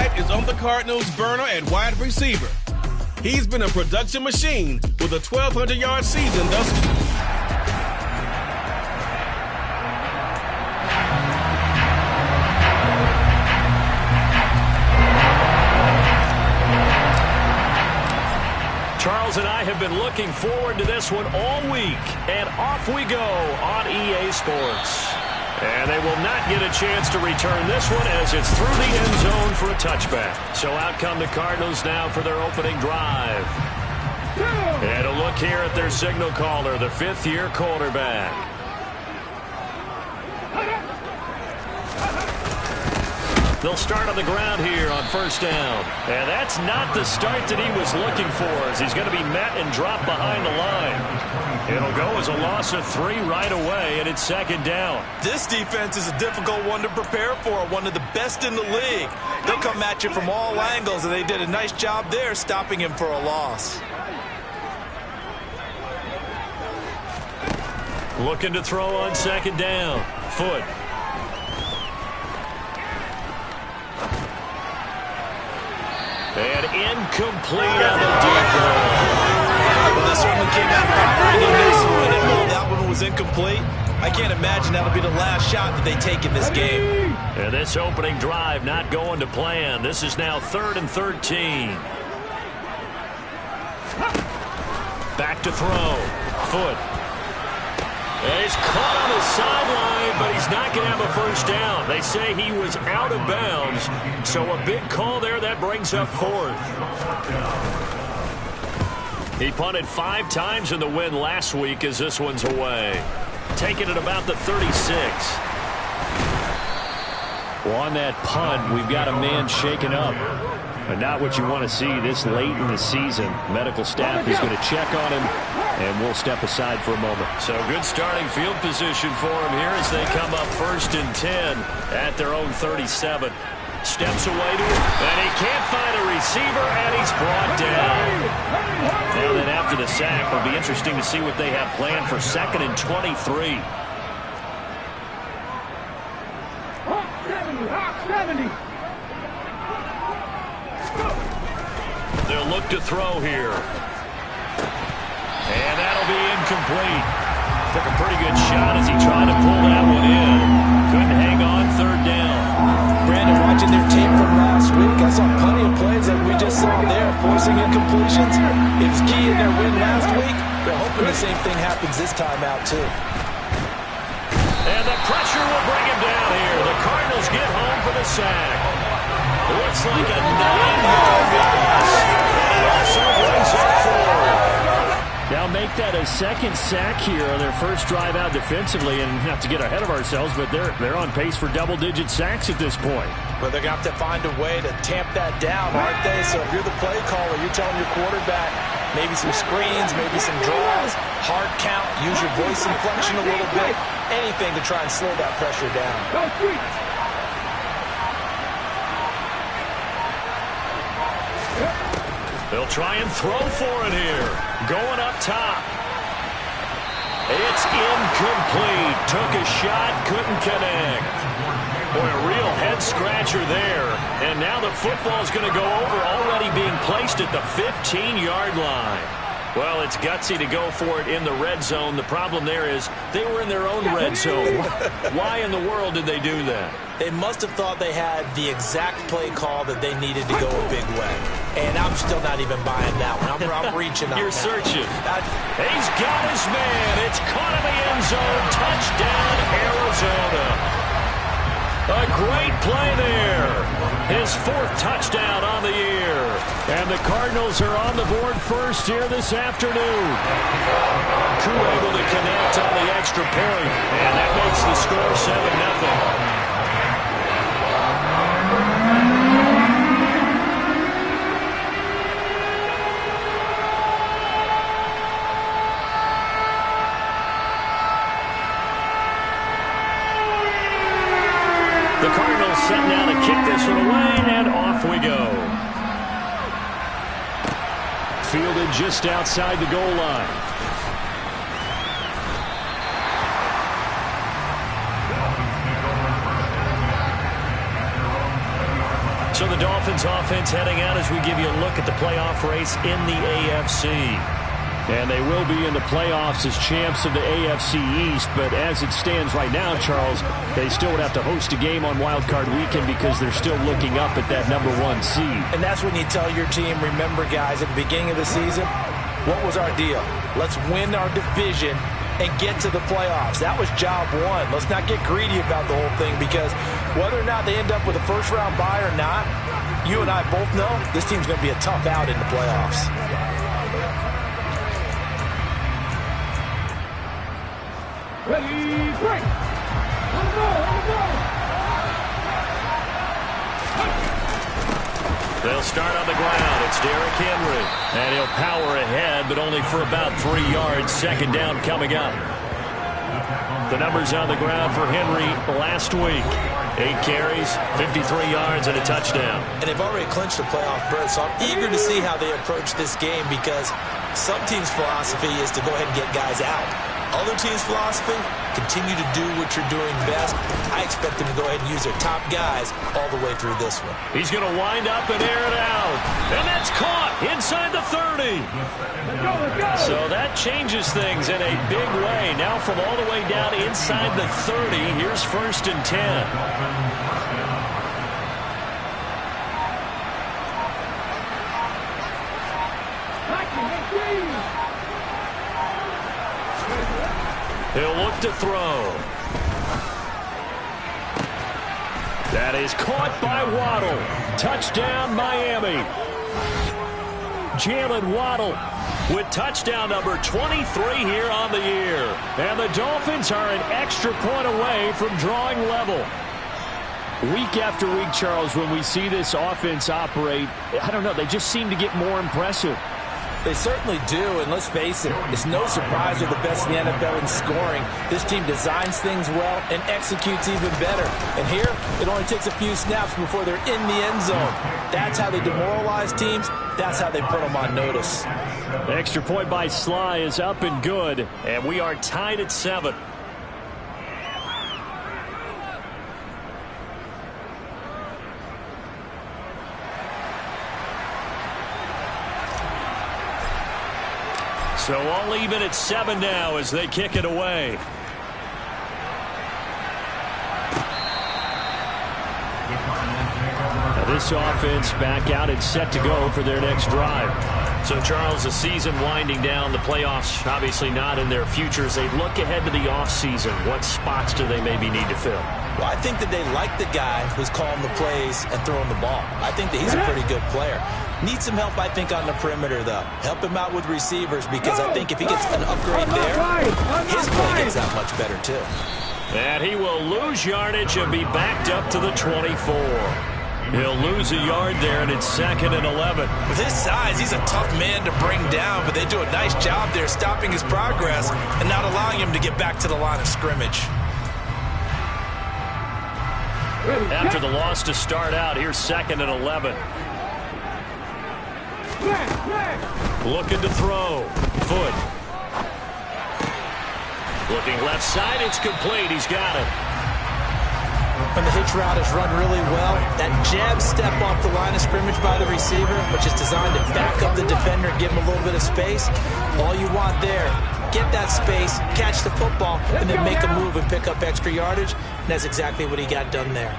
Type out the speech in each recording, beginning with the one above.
spotlight is on the Cardinals' burner at wide receiver. He's been a production machine with a 1,200-yard season thus far. Charles and I have been looking forward to this one all week, and off we go on EA Sports. And they will not get a chance to return this one as it's through the end zone for a touchback. So out come the Cardinals now for their opening drive. And a look here at their signal caller, the fifth-year quarterback. They'll start on the ground here on first down. And that's not the start that he was looking for, as he's going to be met and dropped behind the line. It'll go as a loss of 3 right away, and it's second down. This defense is a difficult one to prepare for, one of the best in the league. They'll come at you from all angles, and they did a nice job there stopping him for a loss. Looking to throw on second down. Foot. And incomplete on the deep ball. Well, this one came out firing in this one, and while that one was incomplete, I can't imagine that'll be the last shot that they take in this game. And this opening drive not going to plan. This is now 3rd and 13. Back to throw. Foot. And he's caught on the sideline, but he's not going to have a first down. They say he was out of bounds, so a big call there that brings up 4th. He punted 5 times in the win last week as this one's away. Taking it about the 36. Well, on that punt, we've got a man shaken up. But not what you want to see this late in the season. Medical staff is going to check on him, and we'll step aside for a moment. So good starting field position for him here as they come up 1st and 10 at their own 37. Steps away to him, and he can't find a receiver, and he's brought down. Now then, after the sack, it'll be interesting to see what they have planned for 2nd and 23. 70. They'll look to throw here. And that'll be incomplete. Took a pretty good shot as he tried to pull that one in. Couldn't hang on 3rd down. Brandon, watching their tape from last week, I saw plenty of plays like we just saw there, forcing incompletions. It was key in their win last week. They're hoping the same thing happens this time out, too. And the pressure will bring him down here. The Cardinals get home for the sack. Looks like a 9-yard loss. And it also brings up 4. Now make that a 2nd sack here on their first drive out defensively, and not to get ahead of ourselves, but they're on pace for double-digit sacks at this point. Well, they're going to have to find a way to tamp that down, aren't they? So if you're the play caller, you're telling your quarterback maybe some screens, maybe some draws, hard count, use your voice inflection a little bit, anything to try and slow that pressure down. They'll try and throw for it here. Going up top. It's incomplete. Took a shot, couldn't connect. Boy, a real head-scratcher there. And now the football's going to go over, already being placed at the 15-yard line. Well, it's gutsy to go for it in the red zone. The problem there is they were in their own red zone. Why in the world did they do that? They must have thought they had the exact play call that they needed to go a big way. And I'm still not even buying that one. I'm reaching on You're that. Searching. He's got his man. It's caught in the end zone. Touchdown, Arizona. A great play there. His 4th touchdown on the year. And the Cardinals are on the board first here this afternoon. Koo able to connect on the extra point. And that makes the score 7-0. The Cardinals set now to kick this one away, and off we go. Fielded just outside the goal line. So the Dolphins offense heading out as we give you a look at the playoff race in the AFC. And they will be in the playoffs as champs of the AFC East. But as it stands right now, Charles, they still would have to host a game on Wild Card Weekend because they're still looking up at that #1 seed. And that's when you tell your team, remember, guys, at the beginning of the season, what was our deal? Let's win our division and get to the playoffs. That was job one. Let's not get greedy about the whole thing, because whether or not they end up with a first-round bye or not, you and I both know this team's going to be a tough out in the playoffs. Ready, break. Let's go. They'll start on the ground. It's Derrick Henry. And he'll power ahead, but only for about 3 yards. Second down coming up. The numbers on the ground for Henry last week. 8 carries, 53 yards, and a touchdown. And they've already clinched a playoff berth, so I'm eager to see how they approach this game, because some teams' philosophy is to go ahead and get guys out. Other teams' philosophy, continue to do what you're doing best. I expect them to go ahead and use their top guys all the way through this one. He's going to wind up and air it out. And that's caught inside the 30. Let's go. So that changes things in a big way. Now from all the way down inside the 30, here's 1st and 10. He'll look to throw. That is caught by Waddle. Touchdown, Miami. Jalen Waddle with touchdown number 23 here on the year. And the Dolphins are an extra point away from drawing level. Week after week, Charles, when we see this offense operate, I don't know, they just seem to get more impressive. They certainly do, and let's face it, it's no surprise they're the best in the NFL in scoring. This team designs things well and executes even better. And here, it only takes a few snaps before they're in the end zone. That's how they demoralize teams. That's how they put them on notice. The extra point by Sly is up and good, and we are tied at 7. So all even at 7 now as they kick it away. Now this offense back out and set to go for their next drive. So, Charles, the season winding down, the playoffs obviously not in their future. As they look ahead to the offseason, what spots do they maybe need to fill? Well, I think that they like the guy who's calling the plays and throwing the ball. I think that he's a pretty good player. Needs some help, I think, on the perimeter, though. Help him out with receivers, because I think if he gets an upgrade there, his play gets that much better, too. And he will lose yardage and be backed up to the 24. He'll lose a yard there, and it's 2nd and 11. With his size, he's a tough man to bring down, but they do a nice job there stopping his progress and not allowing him to get back to the line of scrimmage. After the loss to start out, here's 2nd and 11. Looking to throw. Foot. Looking left side. It's complete. He's got it. When the hitch route is run really well, that jab step off the line of scrimmage by the receiver, which is designed to back up the defender, give him a little bit of space. All you want there, get that space, catch the football, and then make a move and pick up extra yardage. And that's exactly what he got done there.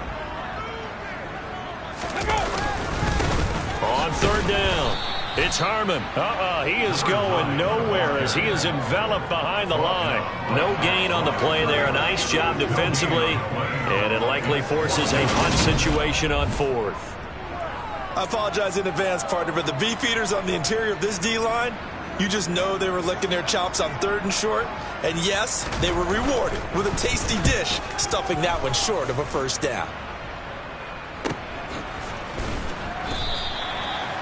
On 3rd down, it's Harmon. He is going nowhere as he is enveloped behind the line. No gain on the play there. A nice job defensively, and it likely forces a punt situation on 4th. I apologize in advance, partner, but the beefeaters on the interior of this D-line, you just know they were licking their chops on 3rd and short. And yes, they were rewarded with a tasty dish, stuffing that one short of a first down.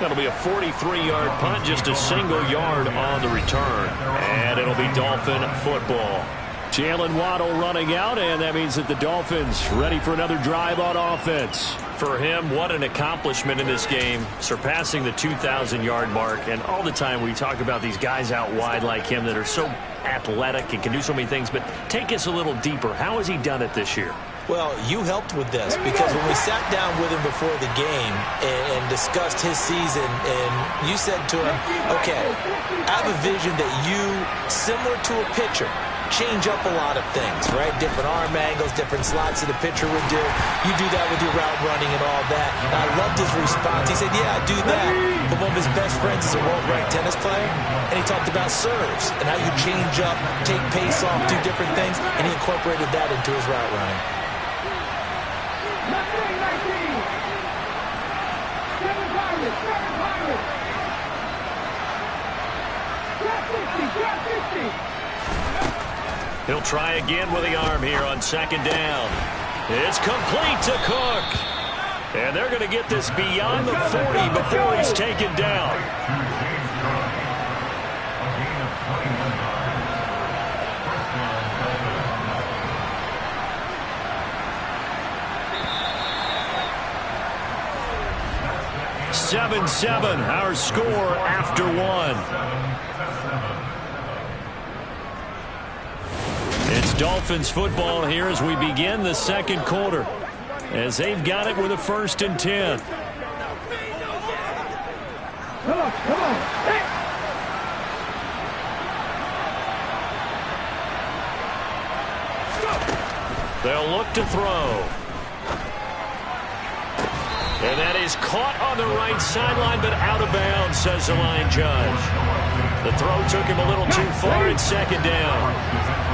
That'll be a 43-yard punt, just a single yard on the return. And it'll be Dolphin football. Jalen Waddle running out, and that means that the Dolphins ready for another drive on offense. For him, what an accomplishment in this game, surpassing the 2,000-yard mark. And all the time we talk about these guys out wide like him that are so athletic and can do so many things. But take us a little deeper. How has he done it this year? Well, you helped with this because when we sat down with him before the game and discussed his season, and you said to him, okay, I have a vision that you, similar to a pitcher, change up a lot of things, right? Different arm angles, different slots that a pitcher would do. You do that with your route running and all that. And I loved his response. He said, yeah, I do that. But one of his best friends is a world-ranked tennis player, and he talked about serves and how you change up, take pace off, do different things, and he incorporated that into his route running. 50. He'll try again with the arm here on second down. It's complete to Cook. And they're going to get this beyond the 40 before he's taken down. Seven, our score after one. It's Dolphins football here as we begin the second quarter, as they've got it with a 1st and 10. Come on. Hey. They'll look to throw. And that is caught on the right sideline, but out of bounds, says the line judge. The throw took him a little too far at second down.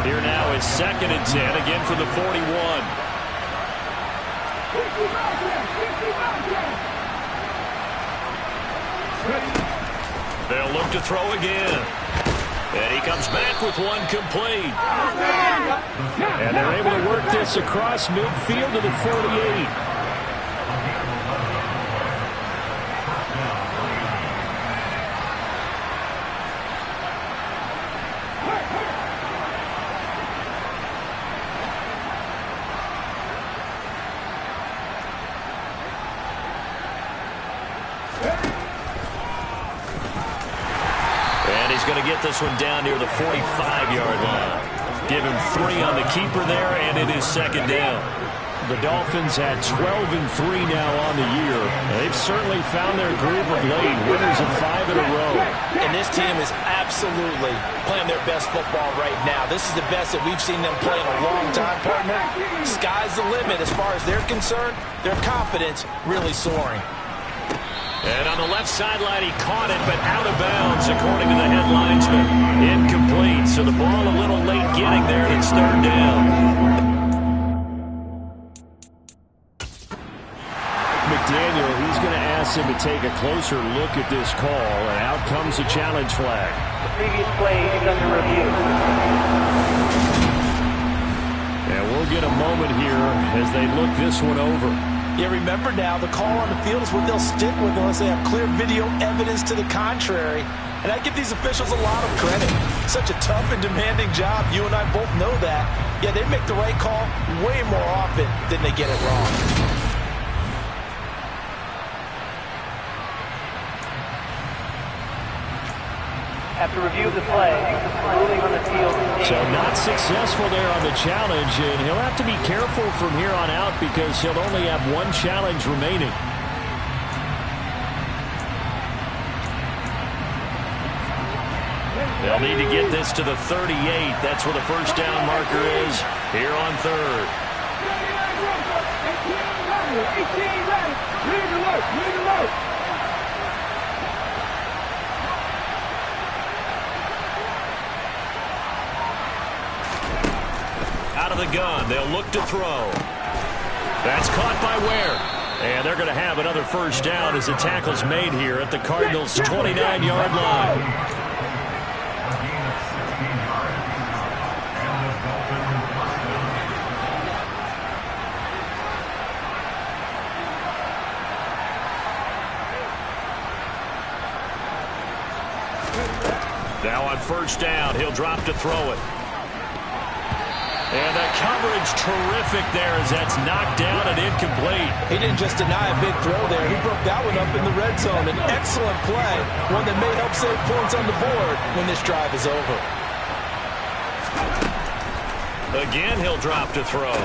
Here now is 2nd and 10, again for the 41. They'll look to throw again. And he comes back with one complete. And they're able to work this across midfield to the 48. Going to get this one down near the 45-yard line. Give him 3 on the keeper there, and it is 2nd down. The Dolphins had 12-3 now on the year. They've certainly found their groove of late, winners of 5 in a row. And this team is absolutely playing their best football right now. This is the best that we've seen them play in a long time, partner. Sky's the limit as far as they're concerned. Their confidence really soaring. And on the left sideline, he caught it, but out of bounds, according to the head linesman. Incomplete, so the ball a little late getting there, and it's 3rd down. McDaniel, he's going to ask him to take a closer look at this call, and out comes a challenge flag. The previous play is under review. And we'll get a moment here as they look this one over. Yeah, remember now, the call on the field is what they'll stick with unless they have clear video evidence to the contrary. And I give these officials a lot of credit. Such a tough and demanding job. You and I both know that. Yeah, they make the right call way more often than they get it wrong. After review of the play, ruling on the field. So not successful there on the challenge, and he'll have to be careful from here on out because he'll only have 1 challenge remaining. They'll need to get this to the 38. That's where the 1st down marker is here on 3rd. 18 ready. Lead alert. Out of the gun, they'll look to throw. That's caught by Ware. And they're going to have another 1st down as the tackle's made here at the Cardinals' 29-yard line. Now on 1st down, he'll drop to throw it. And the coverage terrific there as that's knocked down and incomplete. He didn't just deny a big throw there. He broke that one up in the red zone. An excellent play, one that may help save points on the board when this drive is over. Again, he'll drop to throw.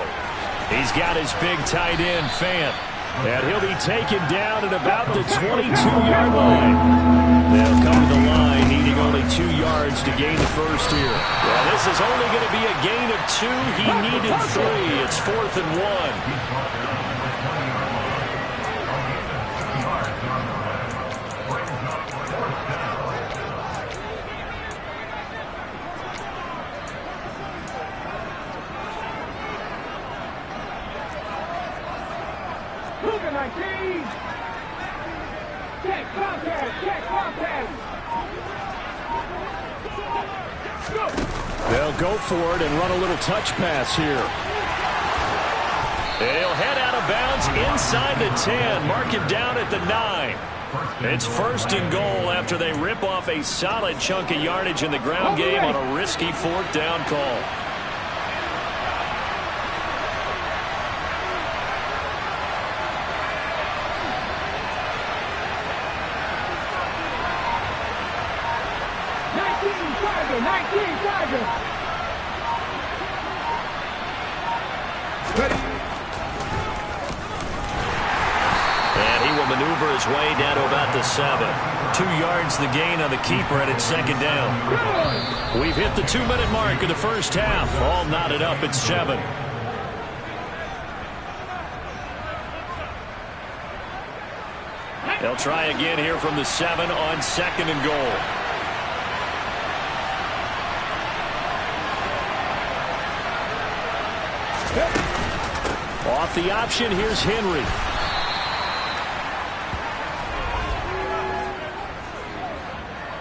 He's got his big tight end, Fant. And he'll be taken down at about the 22-yard line. They'll come to the line needing only 2 yards to gain the first here. Well, this is only going to be a gain of 2. He needed 3. It's 4th and 1. They'll go for it and run a little touch pass here. He'll head out of bounds inside the 10. Mark him down at the 9. It's 1st and goal after they rip off a solid chunk of yardage in the ground game on a risky 4th down call. And he will maneuver his way down to about the 7. 2 yards the gain on the keeper, and it's 2nd down. We've hit the 2-minute mark of the first half. All knotted up at 7. They'll try again here from the 7 on 2nd and goal. Off the option, here's Henry.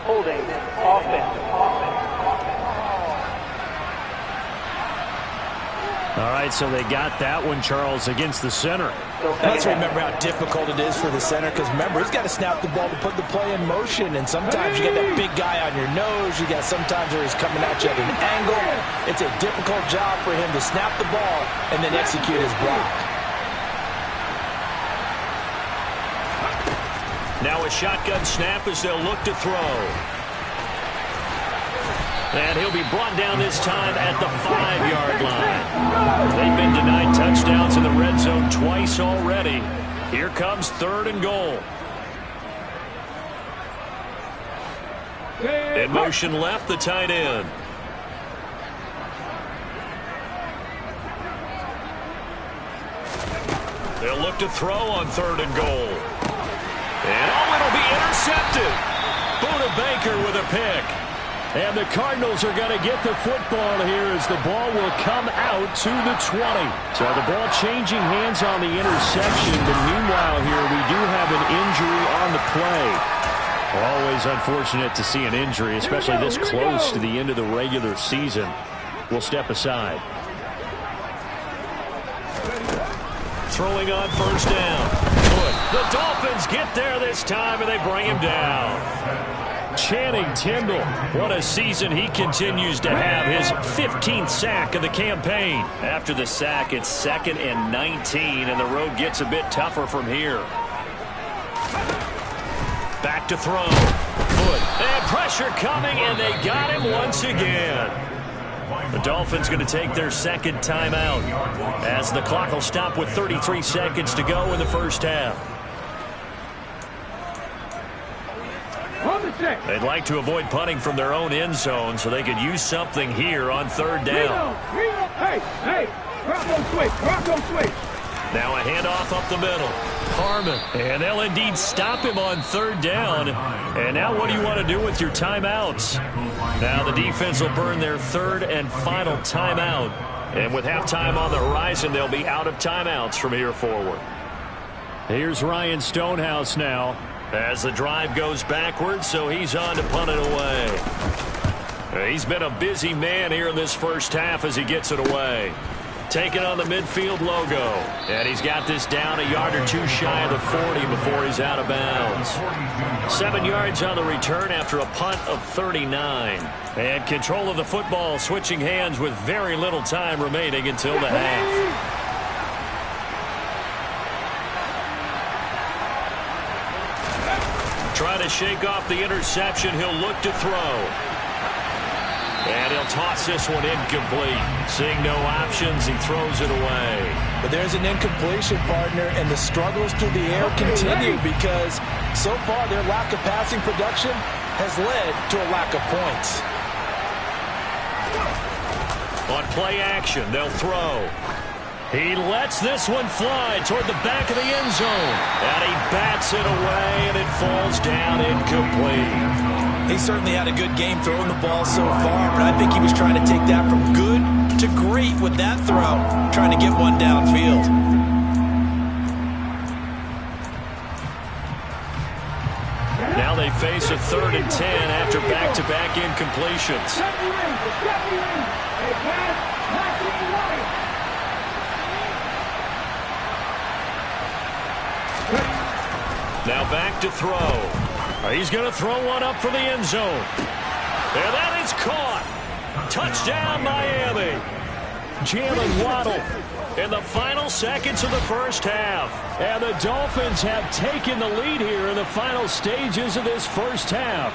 Holding. Offense. All right, so they got that one, Charles, against the center. Let's remember how difficult it is for the center, because remember, he's got to snap the ball to put the play in motion, and sometimes you get that big guy on your nose. You got sometimes where he's coming at you at an angle. It's a difficult job for him to snap the ball and then execute his block. Now a shotgun snap as they'll look to throw. And he'll be brought down this time at the 5-yard line. They've been denied touchdowns in the red zone twice already. Here comes 3rd and goal. In motion left, the tight end. They'll look to throw on 3rd and goal. And it'll be intercepted. Buda Baker with a pick. And the Cardinals are going to get the football here as the ball will come out to the 20. So the ball changing hands on the interception. But meanwhile here, we do have an injury on the play. Always unfortunate to see an injury, especially this close to the end of the regular season. We'll step aside. Throwing on 1st down. The Dolphins get there this time, and they bring him down. Channing Tindall, what a season he continues to have. His 15th sack of the campaign. After the sack, it's 2nd and 19, and the road gets a bit tougher from here. Back to throw. And pressure coming, and they got him once again. The Dolphins going to take their 2nd timeout as the clock will stop with 33 seconds to go in the first half. They'd like to avoid punting from their own end zone so they could use something here on 3rd down. Hey, drop those switch. Now a handoff up the middle. Harmon, and they'll indeed stop him on 3rd down. And now what do you want to do with your timeouts? Now the defense will burn their 3rd and final timeout. And with halftime on the horizon, they'll be out of timeouts from here forward. Here's Ryan Stonehouse now as the drive goes backwards, so he's on to punt it away. He's been a busy man here in this first half as he gets it away. Taking on the midfield logo. And he's got this down a yard or 2 shy of the 40 before he's out of bounds. 7 yards on the return after a punt of 39. And control of the football switching hands with very little time remaining until the half. Trying to shake off the interception. He'll look to throw. And he'll toss this one incomplete. Seeing no options, he throws it away. But there's an incompletion, partner, and the struggles through the air continue because so far their lack of passing production has led to a lack of points. On play action, they'll throw. He lets this one fly toward the back of the end zone. And he bats it away, and it falls down incomplete. He certainly had a good game throwing the ball so far, but I think he was trying to take that from good to great with that throw, trying to get one downfield. Now they face a 3rd and 10 after back-to-back incompletions. Now back to throw. He's going to throw one up for the end zone. And that is caught. Touchdown, Miami. Jalen Waddle in the final seconds of the first half. And the Dolphins have taken the lead here in the final stages of this first half.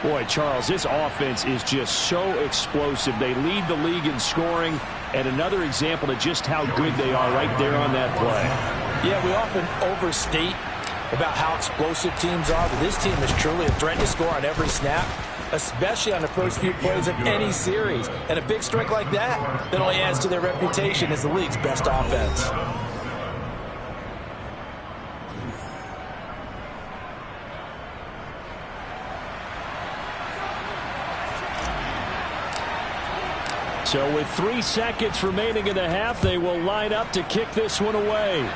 Boy, Charles, this offense is just so explosive. They lead the league in scoring, and another example of just how good they are right there on that play. Yeah, we often overstate about how explosive teams are, but this team is truly a threat to score on every snap, especially on the first few plays of any series. And a big strike like that only adds to their reputation as the league's best offense. So with 3 seconds remaining in the half, they will line up to kick this one away.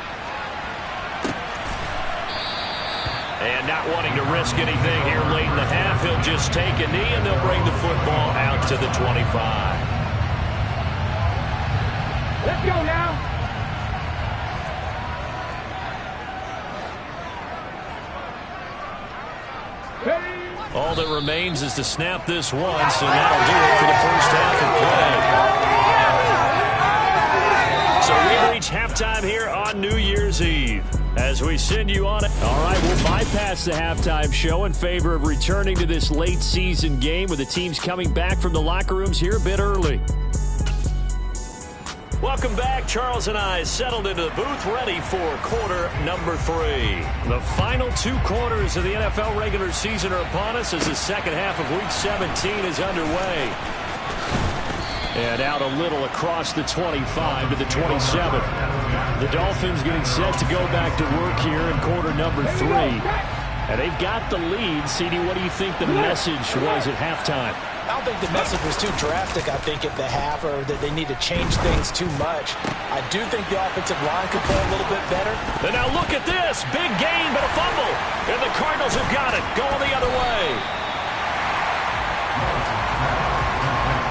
And not wanting to risk anything here late in the half, he'll just take a knee and they'll bring the football out to the 25. Let's go now. All that remains is to snap this once, and that'll do it for the first half of play. So we've reached halftime here on New Year's Eve. As we send you on it. All right, we'll bypass the halftime show in favor of returning to this late season game with the teams coming back from the locker rooms here a bit early. Welcome back. Charles and I settled into the booth ready for quarter number 3. The final 2 quarters of the NFL regular season are upon us as the second half of Week 17 is underway. And out a little across the 25 to the 27. The Dolphins getting set to go back to work here in quarter number 3. And they've got the lead. CD, what do you think the message was at halftime? I don't think the message was too drastic, I think, at the half, or that they need to change things too much. I do think the offensive line could play a little bit better. And now look at this. Big gain, but a fumble. And the Cardinals have got it. Going the other way.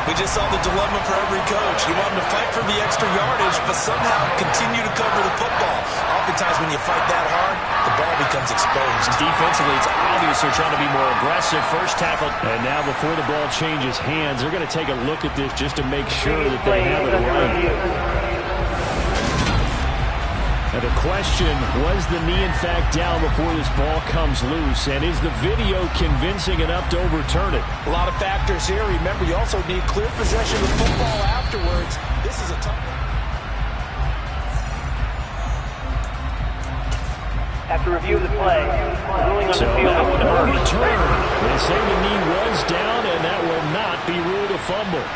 We just saw the dilemma for every coach. You want them to fight for the extra yardage, but somehow continue to cover the football. Oftentimes when you fight that hard, the ball becomes exposed. Defensively, it's obvious they're trying to be more aggressive. First tackle. And now before the ball changes hands, they're going to take a look at this just to make sure that they have it right. And the question, was the knee in fact down before this ball comes loose? And is the video convincing enough to overturn it? A lot of factors here. Remember, you also need clear possession of the football afterwards. This is a tough one. After review of the play, ruling on the field. That one overturned. They say the knee was down, and that will not be ruled a fumble.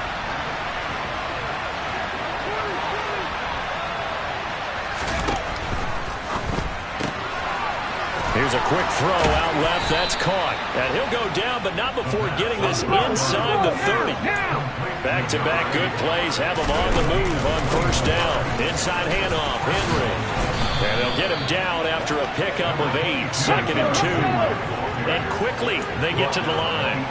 Here's a quick throw out left. That's caught. And he'll go down, but not before getting this inside the 30. Back-to-back good plays have him on the move on first down. Inside handoff, Henry. And they'll get him down after a pickup of 8. 2nd and 2. And quickly they get to the line.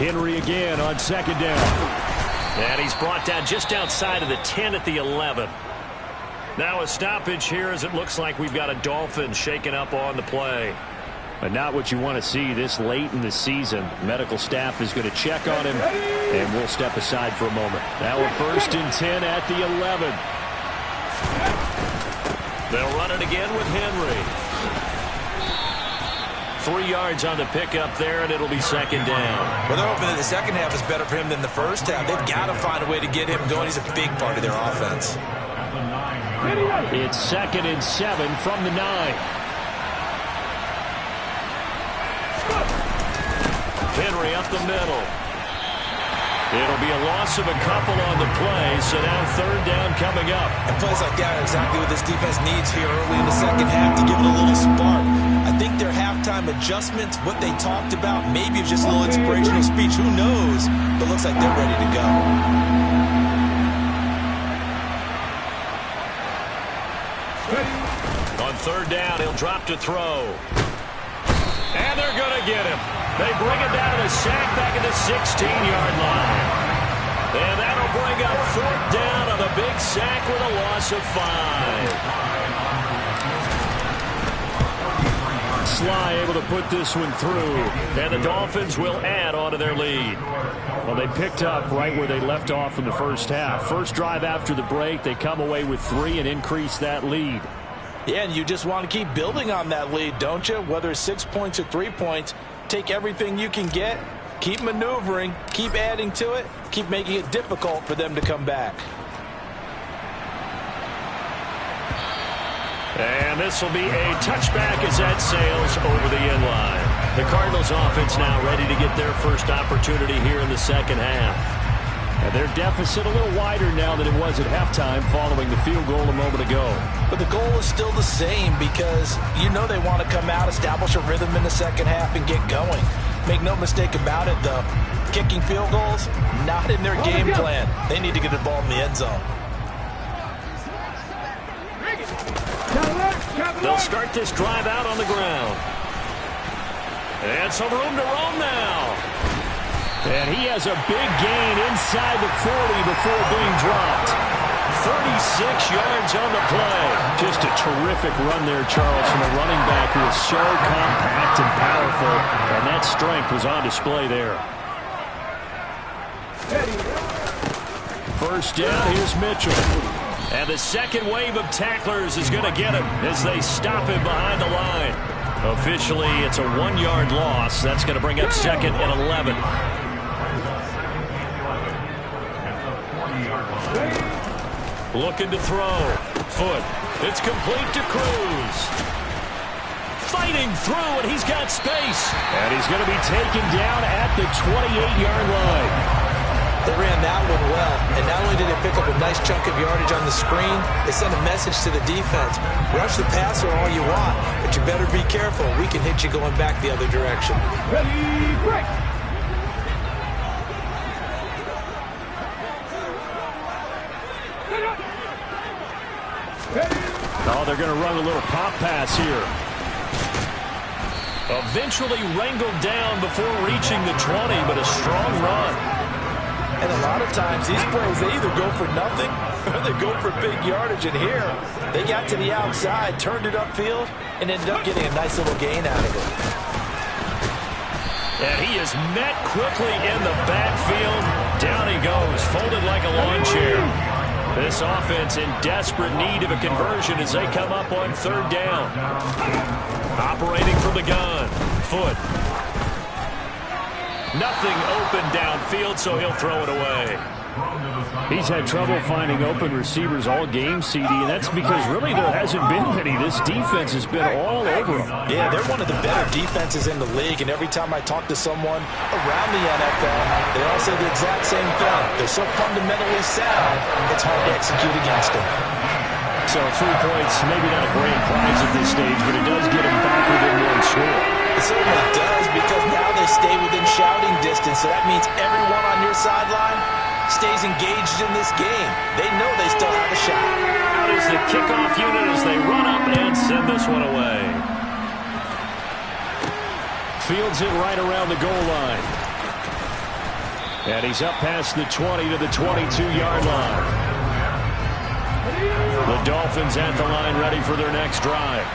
Henry again on 2nd down. And he's brought down just outside of the 10 at the 11. Now a stoppage here as it looks like we've got a Dolphin shaken up on the play. But not what you want to see this late in the season. Medical staff is going to check on him, and we'll step aside for a moment. Now a 1st and 10 at the 11. They'll run it again with Henry. 3 yards on the pickup there, and it'll be second down. Well, they're hoping that the second half is better for him than the first half. They've got to find a way to get him going. He's a big part of their offense. It's 2nd and 7 from the 9. Henry up the middle. It'll be a loss of a couple on the play, so now 3rd down coming up. And plays like that are exactly what this defense needs here early in the second half to give it a little spark. I think their halftime adjustments, what they talked about, maybe it's just a little inspirational speech. Who knows? But it looks like they're ready to go. On 3rd down, he'll drop to throw. And they're going to get him. They bring it down to the sack back at the 16-yard line. And that'll bring up 4th down on the big sack with a loss of 5. Sly able to put this one through. And the Dolphins will add on to their lead. Well, they picked up right where they left off in the first half. First drive after the break, they come away with 3 and increase that lead. Yeah, and you just want to keep building on that lead, don't you? Whether it's 6 points or 3 points, take everything you can get, keep maneuvering, keep adding to it, keep making it difficult for them to come back. And this will be a touchback as that sails over the end line. The Cardinals offense now ready to get their first opportunity here in the second half. And their deficit a little wider now than it was at halftime following the field goal a moment ago. But the goal is still the same because you know they want to come out, establish a rhythm in the second half, and get going. Make no mistake about it, though. Kicking field goals, not in their game plan. They need to get the ball in the end zone. They'll start this drive out on the ground. And some room to roam now. And he has a big gain inside the 40 before being dropped. 36 yards on the play. Just a terrific run there, Charles, from a running back who is so compact and powerful. And that strength was on display there. First down, here's Mitchell. And the second wave of tacklers is going to get him as they stop him behind the line. Officially, it's a 1-yard loss. That's going to bring up 2nd and 11. Looking to throw. Foot. It's complete to Cruz. Fighting through, and he's got space. And he's going to be taken down at the 28-yard line. They ran that one well, and not only did they pick up a nice chunk of yardage on the screen, they sent a message to the defense. Rush the passer all you want, but you better be careful. We can hit you going back the other direction. Ready, break! Oh, they're going to run a little pop pass here. Eventually wrangled down before reaching the 20, but a strong run. And a lot of times these plays, they either go for nothing or they go for big yardage. And here, they got to the outside, turned it upfield, and ended up getting a nice little gain out of it. And he is met quickly in the backfield. Down he goes, folded like a lawn chair. This offense in desperate need of a conversion as they come up on 3rd down. Operating from the gun. Foot. Nothing open downfield, so he'll throw it away. He's had trouble finding open receivers all game, CD, and that's because really there hasn't been many. This defense has been all over them. Yeah, they're one of the better defenses in the league, and every time I talk to someone around the NFL, they all say the exact same thing. They're so fundamentally sound, it's hard to execute against them. So 3 points, maybe not a grand prize at this stage, but it does get them back within one score. It certainly does, because now they stay within shouting distance, so that means everyone on your sideline stays engaged in this game. They know they still have a shot. Out is the kickoff unit as they run up and send this one away. Fields it right around the goal line. And he's up past the 20 to the 22-yard line. The Dolphins at the line ready for their next drive.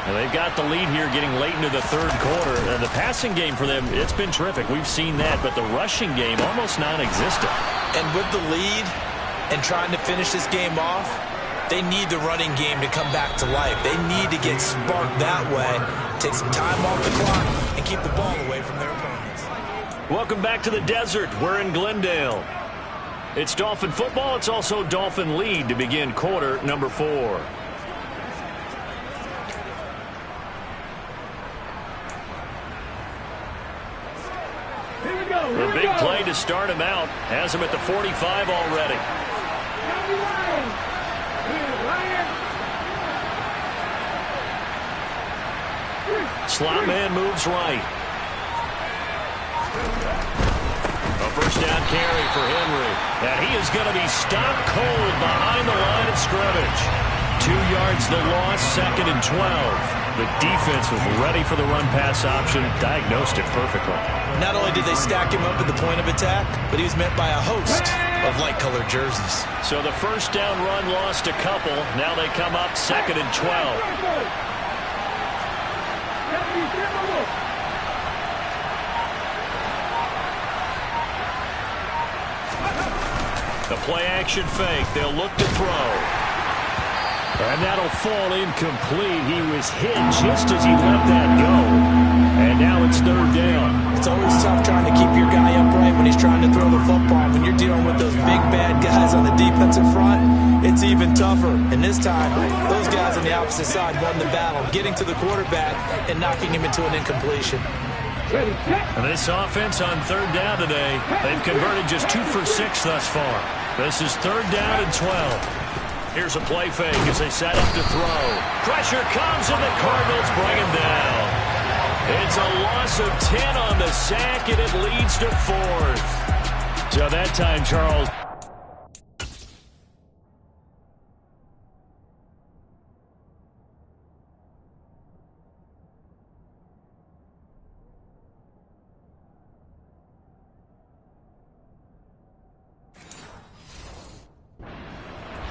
And they've got the lead here getting late into the 3rd quarter. And the passing game for them, it's been terrific. We've seen that, but the rushing game almost non-existent. And with the lead and trying to finish this game off, they need the running game to come back to life. They need to get sparked that way. take some time off the clock, and keep the ball away from their opponents. Welcome back to the desert. We're in Glendale. It's Dolphin football. It's also Dolphin lead to begin quarter number 4. The big play to start him out has him at the 45 already. Slot man moves right. A first down carry for Henry. And he is going to be stopped cold behind the line of scrimmage. 2 yards the loss, 2nd and 12. The defense was ready for the run-pass option, diagnosed it perfectly. Not only did they stack him up at the point of attack, but he was met by a host of light-colored jerseys. So the first down run lost a couple. Now they come up 2nd and 12. The play-action fake. They'll look to throw. And that'll fall incomplete. He was hit just as he let that go. And now it's 3rd down. It's always tough trying to keep your guy upright when he's trying to throw the football. When you're dealing with those big, bad guys on the defensive front, it's even tougher. And this time, those guys on the opposite side won the battle, getting to the quarterback and knocking him into an incompletion. And this offense on 3rd down today, they've converted just 2 for 6 thus far. This is 3rd down and 12. Here's a play fake as they set up to throw. Pressure comes and the Cardinals bring him down. It's a loss of 10 on the sack and it leads to 4th. So that time, Charles.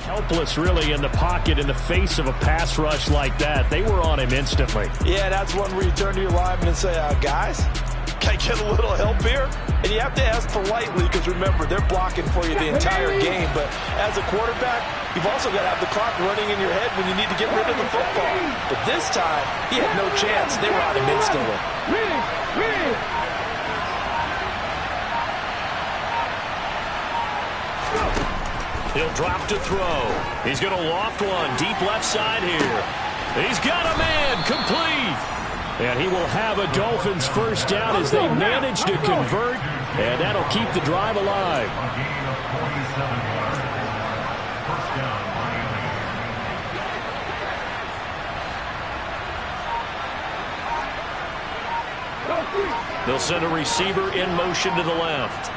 Helpless, really, in the pocket in the face of a pass rush like that. They were on him instantly. Yeah, that's one where you turn to your lineman and say, guys, can I get a little help here? And you have to ask politely because, remember, they're blocking for you the entire game. But as a quarterback, you've also got to have the clock running in your head when you need to get rid of the football. But this time, he had no chance. They were on him instantly. He'll drop to throw. He's going to loft one deep left side here. He's got a man complete. And he will have a Dolphins first down as they manage to convert. And that'll keep the drive alive. They'll send a receiver in motion to the left.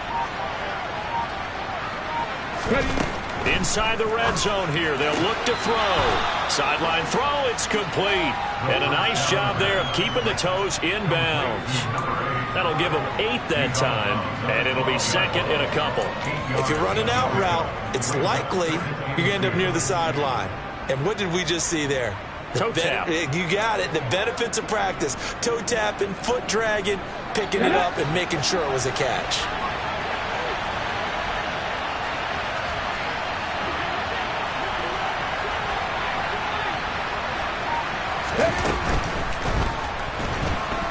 Inside the red zone here. They'll look to throw. Sideline throw. It's complete. And a nice job there of keeping the toes inbounds. That'll give them 8 that time. And it'll be 2nd and a couple. If you're running out route, it's likely you're going to end up near the sideline. And what did we just see there? Toe tap. You got it. The benefits of practice. Toe tapping, foot dragging, picking it up, and making sure it was a catch.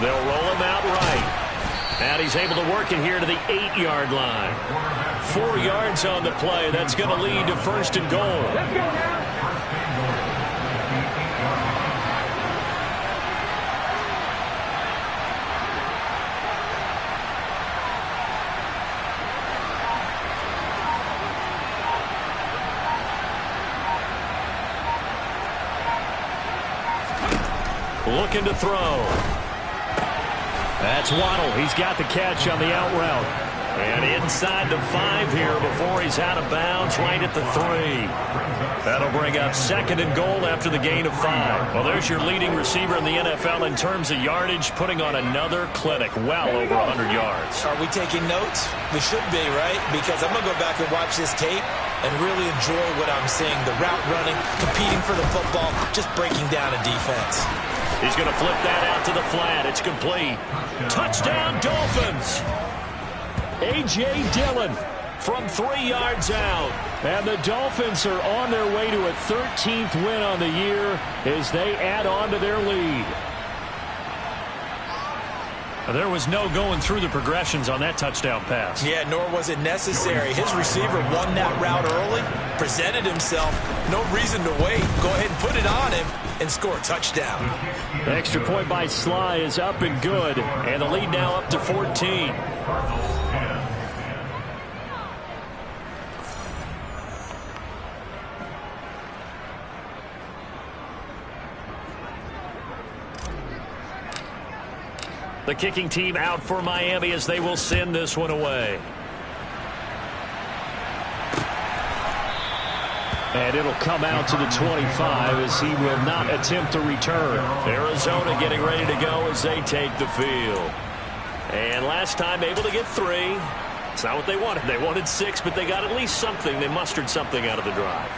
They'll roll him out right. And he's able to work it here to the 8-yard line. 4 yards on the play. That's going to lead to 1st and goal. Let's go now. Looking to throw. That's Waddle. He's got the catch on the out route. And inside the 5 here before he's out of bounds, right at the 3. That'll bring up 2nd and goal after the gain of 5. Well, there's your leading receiver in the NFL in terms of yardage, putting on another clinic, well over 100 yards. Are we taking notes? We should be, right? Because I'm going to go back and watch this tape and really enjoy what I'm seeing. The route running, competing for the football, just breaking down a defense. He's going to flip that out to the flat. It's complete. Touchdown, Dolphins! A.J. Dillon from 3 yards out. And the Dolphins are on their way to a 13th win on the year as they add on to their lead. There was no going through the progressions on that touchdown pass. Yeah, nor was it necessary. His receiver won that route early, presented himself. No reason to wait. Go ahead and put it on him and score a touchdown. The extra point by Sly is up and good, and the lead now up to 14. The kicking team out for Miami as they will send this one away. And it'll come out to the 25 as he will not attempt to return. Arizona getting ready to go as they take the field. And last time able to get 3. It's not what they wanted. They wanted 6, but they got at least something. They mustered something out of the drive.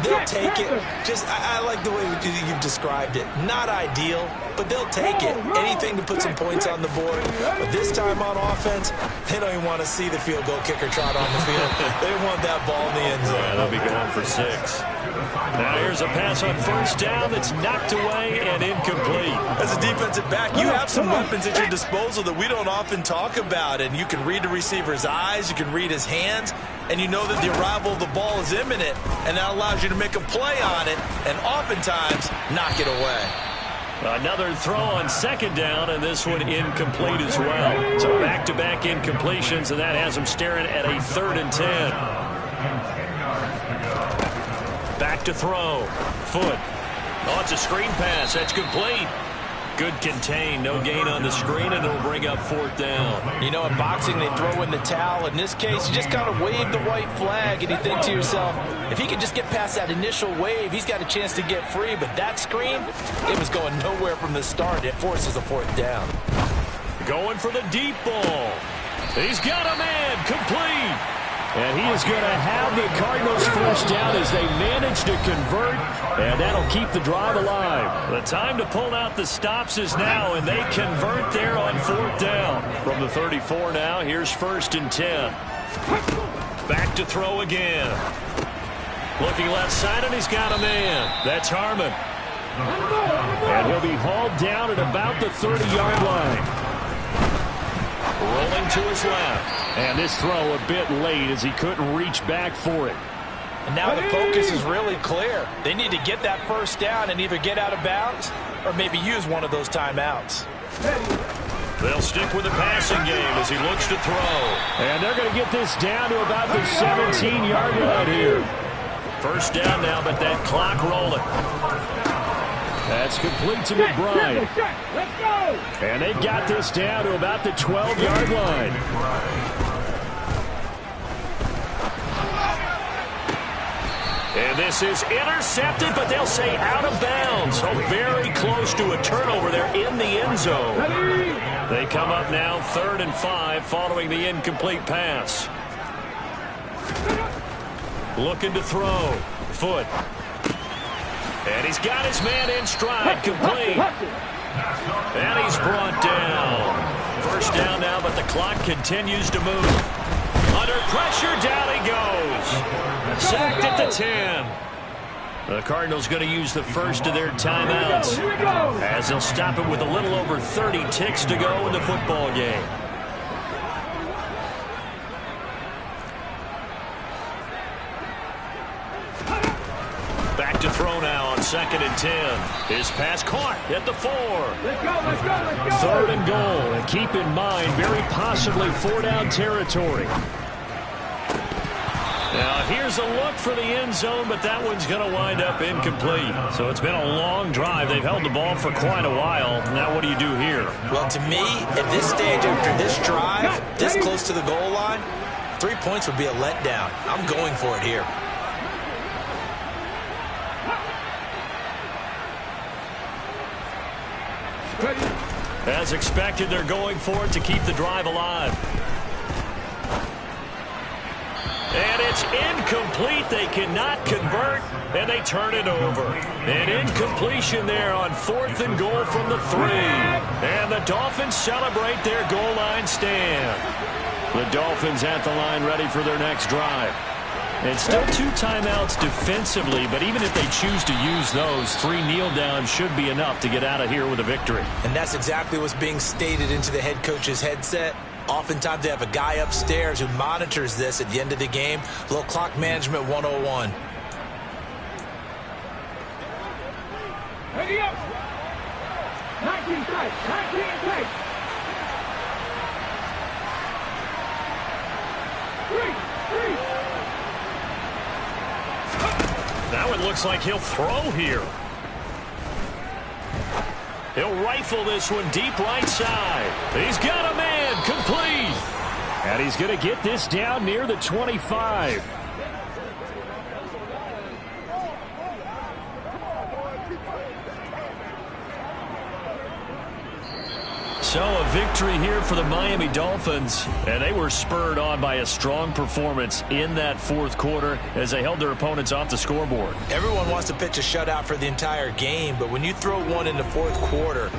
They'll take it. I like the way you've described it. Not ideal, but they'll take it. Anything to put some points on the board. But this time on offense, they don't even want to see the field goal kicker trot on the field. They want that ball in the end zone. Yeah, they'll be going for 6. Now here's a pass on first down that's knocked away and incomplete. As a defensive back, you have some weapons at your disposal that we don't often talk about. And you can read the receiver's eyes, you can read his hands, and you know that the arrival of the ball is imminent. And that allows you to make a play on it and oftentimes knock it away. Another throw on second down, and this one incomplete as well. So back-to-back incompletions, and that has them staring at a 3rd and 10. Back to throw. Foot. Oh, it's a screen pass. That's complete. Good contain. No gain on the screen, and it'll bring up 4th down. You know, in boxing, they throw in the towel. In this case, you just kind of wave the white flag, and you think to yourself, if he could just get past that initial wave, he's got a chance to get free. But that screen, it was going nowhere from the start. It forces a 4th down. Going for the deep ball. He's got a man. Complete. And he is going to have the Cardinals first down as they manage to convert, and that'll keep the drive alive. The time to pull out the stops is now, and they convert there on 4th down. From the 34 now, here's 1st and 10. Back to throw again. Looking left side, and he's got a man. That's Harmon. And he'll be hauled down at about the 30-yard line. Rolling to his left. And this throw a bit late as he couldn't reach back for it. And now the focus is really clear. They need to get that first down and either get out of bounds or maybe use one of those timeouts. They'll stick with the passing game as he looks to throw. And they're going to get this down to about the 17-yard line here. First down now, but that clock rolling. That's complete to McBride. And they've got this down to about the 12-yard line. And this is intercepted, but they'll say out of bounds. So very close to a turnover there in the end zone. They come up now 3rd and 5 following the incomplete pass. Looking to throw. Foot. And he's got his man in stride, complete. And he's brought down. First down now, but the clock continues to move. Under pressure, down he goes. Sacked at the 10. The Cardinals going to use the first of their timeouts as they'll stop it with a little over 30 ticks to go in the football game. Back to throw now on 2nd and 10. His pass caught at the 4. Let's go. 3rd and goal. And keep in mind, very possibly 4-down territory. Now here's a look for the end zone, but that one's going to wind up incomplete. So it's been a long drive. They've held the ball for quite a while. Now what do you do here? Well, to me, at this stage after this drive, this close to the goal line, 3 points would be a letdown. I'm going for it here. As expected, they're going for it to keep the drive alive. And it's incomplete. They cannot convert, and they turn it over. An incompletion there on 4th and goal from the 3. And the Dolphins celebrate their goal line stand. The Dolphins at the line ready for their next drive. And still 2 timeouts defensively, but even if they choose to use those, 3 kneel downs should be enough to get out of here with a victory. And that's exactly what's being stated into the head coach's headset. Oftentimes they have a guy upstairs who monitors this at the end of the game. A little clock management 101. Ready up. 19 tight. 19 tight. 3. Now it looks like he'll throw here. He'll rifle this one deep right side. He's got a man, complete. And he's going to get this down near the 25. So a victory here for the Miami Dolphins, and they were spurred on by a strong performance in that fourth quarter as they held their opponents off the scoreboard. Everyone wants to pitch a shutout for the entire game, but when you throw one in the fourth quarter,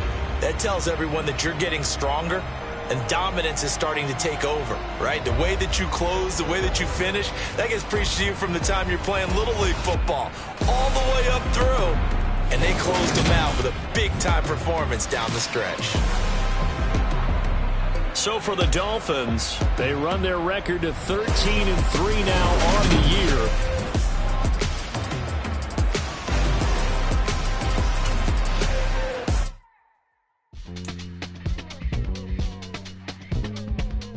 that tells everyone that you're getting stronger and dominance is starting to take over, right? The way that you close, the way that you finish, that gets preached to you from the time you're playing Little League football all the way up through, and they closed them out with a big-time performance down the stretch. So for the Dolphins, they run their record to 13-3 now on the year.